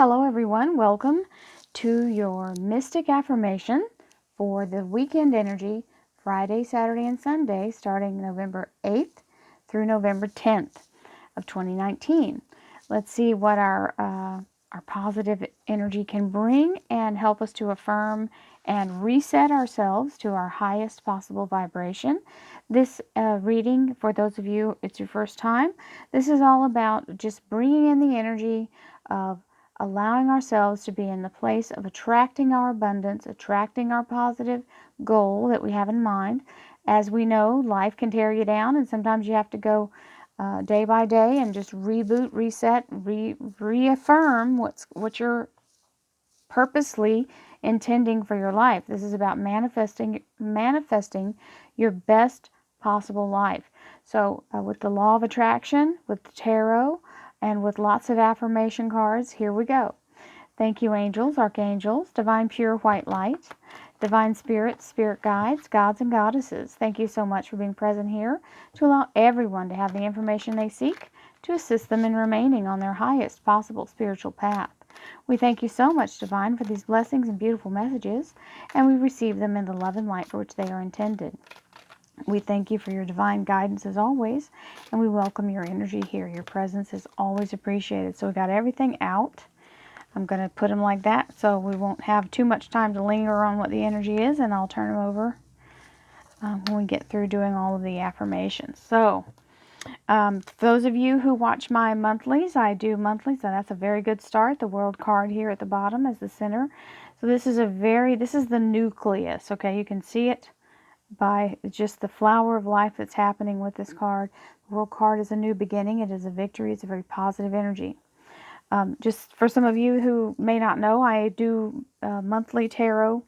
Hello everyone, welcome to your Mystic Affirmation for the weekend energy, Friday, Saturday, and Sunday, starting November 8th through November 10th of 2019. Let's see what our positive energy can bring and help us to affirm and reset ourselves to our highest possible vibration. This reading, for those of you, it's your first time, this is all about just bringing in the energy of allowing ourselves to be in the place of attracting our abundance, attracting our positive goal that we have in mind. As we know, life can tear you down, and sometimes you have to go day by day and just reboot, reset, reaffirm what you're purposely intending for your life. This is about manifesting your best possible life. So with the law of attraction, with the tarot, and with lots of affirmation cards, here we go. Thank you, angels, archangels, divine pure white light, divine spirits, spirit guides, gods and goddesses. Thank you so much for being present here to allow everyone to have the information they seek to assist them in remaining on their highest possible spiritual path. We thank you so much, Divine, for these blessings and beautiful messages, and we receive them in the love and light for which they are intended. We thank you for your divine guidance as always, and we welcome your energy here. Your presence is always appreciated. So we got everything out. I'm going to put them like that so we won't have too much time to linger on what the energy is, and I'll turn them over when we get through doing all of the affirmations. So for those of you who watch my monthlies, I do monthlies, so that's a very good start. The world card here at the bottom is the center. So this is the nucleus, okay? You can see it by just the flower of life that's happening with this card. The world card is a new beginning. It is a victory. It's a very positive energy. Just for some of you who may not know, I do monthly tarot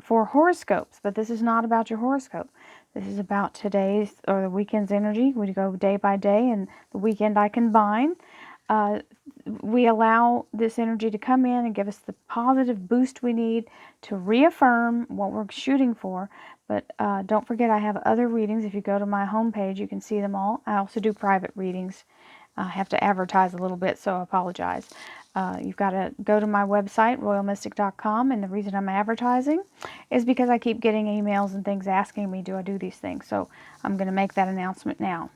for horoscopes, but this is not about your horoscope. This is about today's or the weekend's energy. We go day by day, and the weekend I combine. We allow this energy to come in and give us the positive boost we need to reaffirm what we're shooting for. But don't forget, I have other readings. If you go to my homepage, you can see them all. I also do private readings. I have to advertise a little bit, so I apologize. You've got to go to my website, royalmystic.com, and the reason I'm advertising is because I keep getting emails and things asking me, do I do these things? So I'm going to make that announcement now.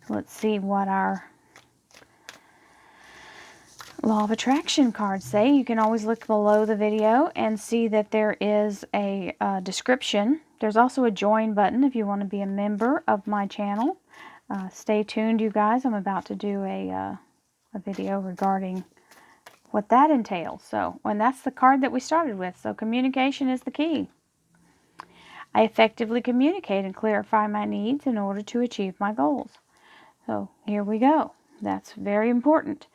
So let's see what our Law of Attraction cards say. You can always look below the video and see that there is a description. There's also a join button if you want to be a member of my channel. Stay tuned, you guys. I'm about to do a video regarding what that entails. So, and that's the card that we started with. So communication is the key. I effectively communicate and clarify my needs in order to achieve my goals. So here we go. That's very important.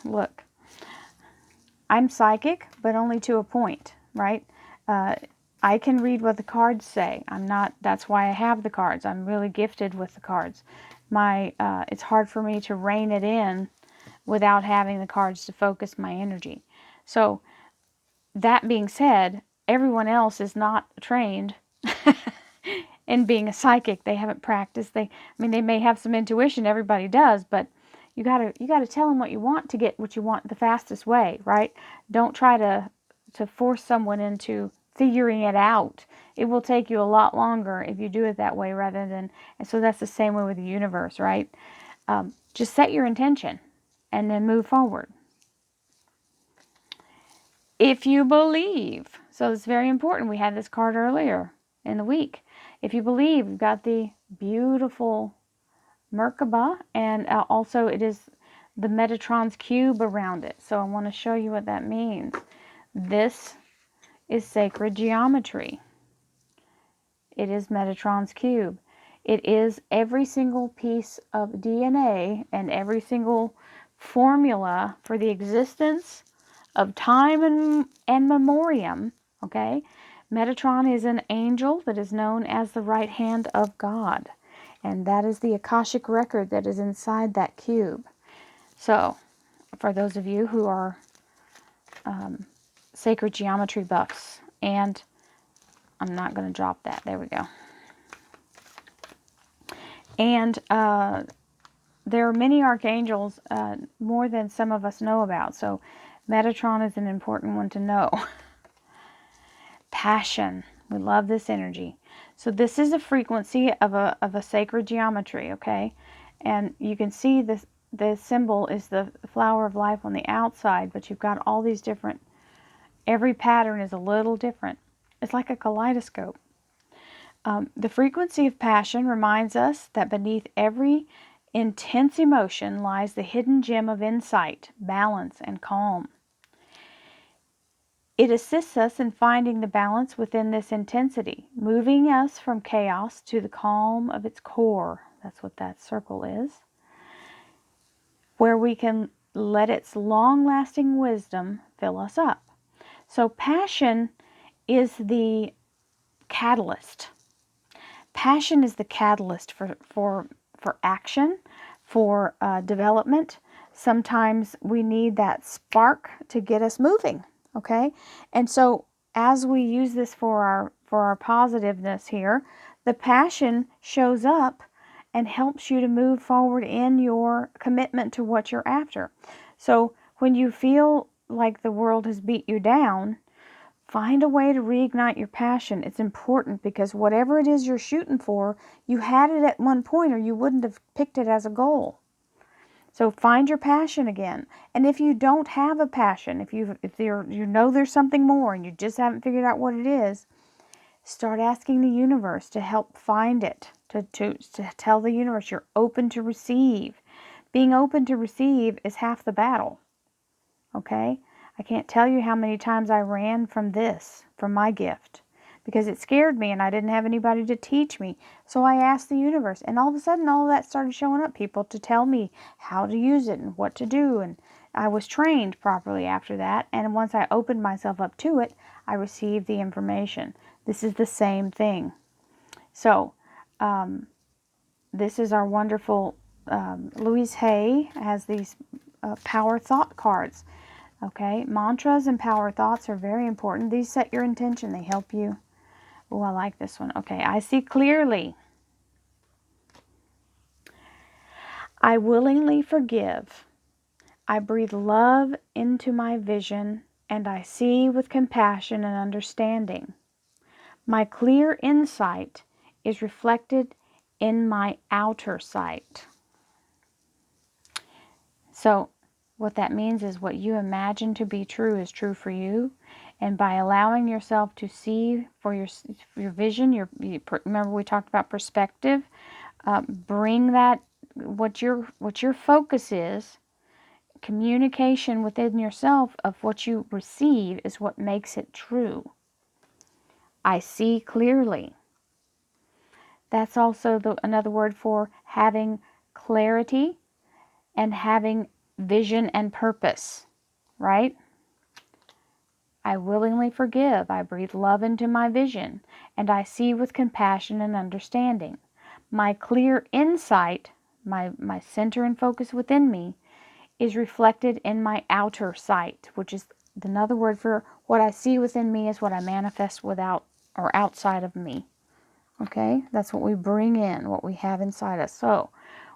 Look, I'm psychic, but only to a point, right? I can read what the cards say. That's why I have the cards. I'm really gifted with the cards. It's hard for me to rein it in without having the cards to focus my energy. So that being said, everyone else is not trained in being a psychic. They haven't practiced. They may have some intuition. Everybody does, but you gotta tell them what you want to get what you want the fastest way, right? Don't try to force someone into figuring it out. It will take you a lot longer if you do it that way rather than, and so that's the same way with the universe, right? Just set your intention and then move forward. If you believe, so it's very important. We had this card earlier in the week. If you believe, you've got the beautiful Merkaba, and also it is the Metatron's cube around it. So I want to show you what that means. This is sacred geometry. It is Metatron's cube. It is every single piece of DNA and every single formula for the existence of time and memoriam, okay? Metatron is an angel that is known as the right hand of God. And that is the Akashic record that is inside that cube. So, for those of you who are sacred geometry buffs, and I'm not going to drop that. There we go. And there are many archangels, more than some of us know about. So Metatron is an important one to know. Passion. We love this energy. So this is a frequency of a sacred geometry, okay? And you can see this, the symbol is the flower of life on the outside, but you've got all these different, every pattern is a little different. It's like a kaleidoscope. The frequency of passion reminds us that beneath every intense emotion lies the hidden gem of insight, balance, and calm. It assists us in finding the balance within this intensity, moving us from chaos to the calm of its core. That's what that circle is, where we can let its long-lasting wisdom fill us up. So passion is the catalyst. Passion is the catalyst for action, for development. Sometimes we need that spark to get us moving, okay? And so as we use this for our positiveness here, the passion shows up and helps you to move forward in your commitment to what you're after. So when you feel like the world has beat you down, find a way to reignite your passion. It's important because whatever it is you're shooting for, you had it at one point or you wouldn't have picked it as a goal. So find your passion again. And if you don't have a passion, if you know there's something more and you just haven't figured out what it is, start asking the universe to help find it, to tell the universe you're open to receive. Being open to receive is half the battle. Okay? I can't tell you how many times I ran from my gift, because it scared me and I didn't have anybody to teach me. So I asked the universe, and all of a sudden all of that started showing up, people to tell me how to use it and what to do, and I was trained properly after that. And once I opened myself up to it, I received the information. This is the same thing. So this is our wonderful Louise Hay has these power thought cards. Okay, mantras and power thoughts are very important. These set your intention. They help you. Oh, I like this one. Okay, I see clearly. I willingly forgive. I breathe love into my vision, and I see with compassion and understanding. My clear insight is reflected in my outer sight. So, what that means is what you imagine to be true is true for you. And by allowing yourself to see for your vision, remember we talked about perspective, bring that, what your focus is, communication within yourself of what you receive is what makes it true. I see clearly. That's also another word for having clarity and having vision and purpose, right? I willingly forgive. I breathe love into my vision, and I see with compassion and understanding. My clear insight, my center and focus within me, is reflected in my outer sight, which is another word for what I see within me is what I manifest without or outside of me. Okay? That's what we bring in, what we have inside us. So,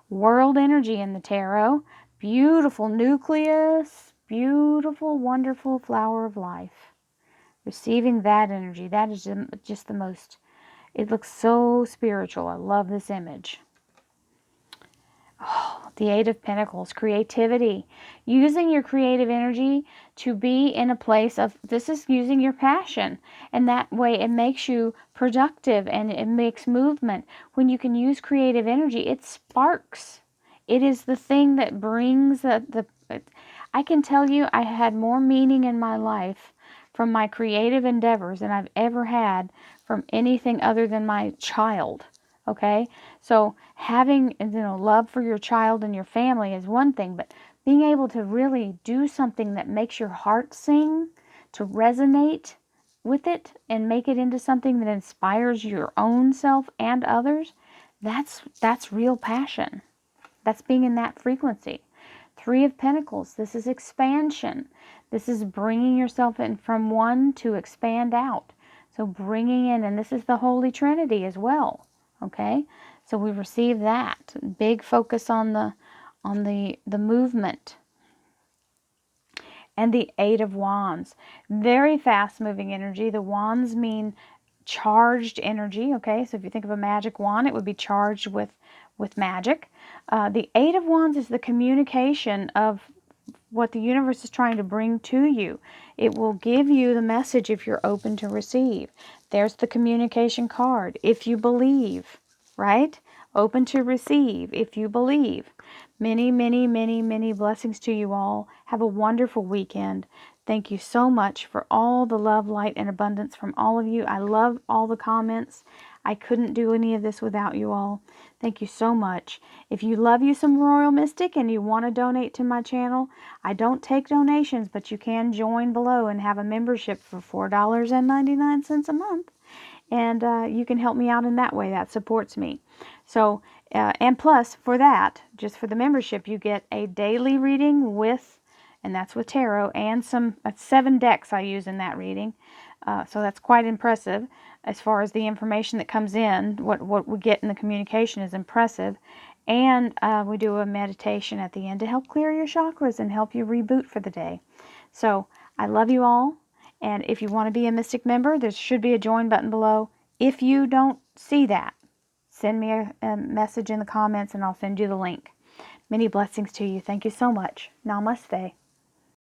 world energy in the tarot, beautiful nucleus, beautiful, wonderful flower of life. Receiving that energy, that is just the most, it looks so spiritual. I love this image. Oh, the Eight of Pentacles, creativity. Using your creative energy to be in a place of, this is using your passion. And that way it makes you productive and it makes movement. When you can use creative energy, it sparks. It is the thing that brings I can tell you I had more meaning in my life from my creative endeavors than I've ever had from anything other than my child. Okay, so having love for your child and your family is one thing, but being able to really do something that makes your heart sing, to resonate with it and make it into something that inspires your own self and others, that's real passion. That's being in that frequency. Three of Pentacles, this is expansion. This is bringing yourself in from one to expand out. So bringing in, and this is the Holy Trinity as well. Okay, so we receive that big focus on the on the movement. And the Eight of Wands. Very fast moving energy. The wands mean charged energy. Okay, so if you think of a magic wand, it would be charged with magic. The Eight of Wands is the communication of what the universe is trying to bring to you. It will give you the message if you're open to receive. There's the communication card. If you believe, right? Open to receive if you believe. Many, many, many, many blessings to you all. Have a wonderful weekend. Thank you so much for all the love, light, and abundance from all of you. I love all the comments. I couldn't do any of this without you all. Thank you so much. If you love you some Royal Mystic and you want to donate to my channel, I don't take donations, but you can join below and have a membership for $4.99 a month. And you can help me out in that way. That supports me. So, and plus for that, just for the membership, you get a daily reading with, and that's with tarot, and some 7 decks I use in that reading. So that's quite impressive as far as the information that comes in. What we get in the communication is impressive. And we do a meditation at the end to help clear your chakras and help you reboot for the day. So I love you all. And if you want to be a Mystic member, there should be a join button below. If you don't see that, send me a message in the comments and I'll send you the link. Many blessings to you. Thank you so much. Namaste.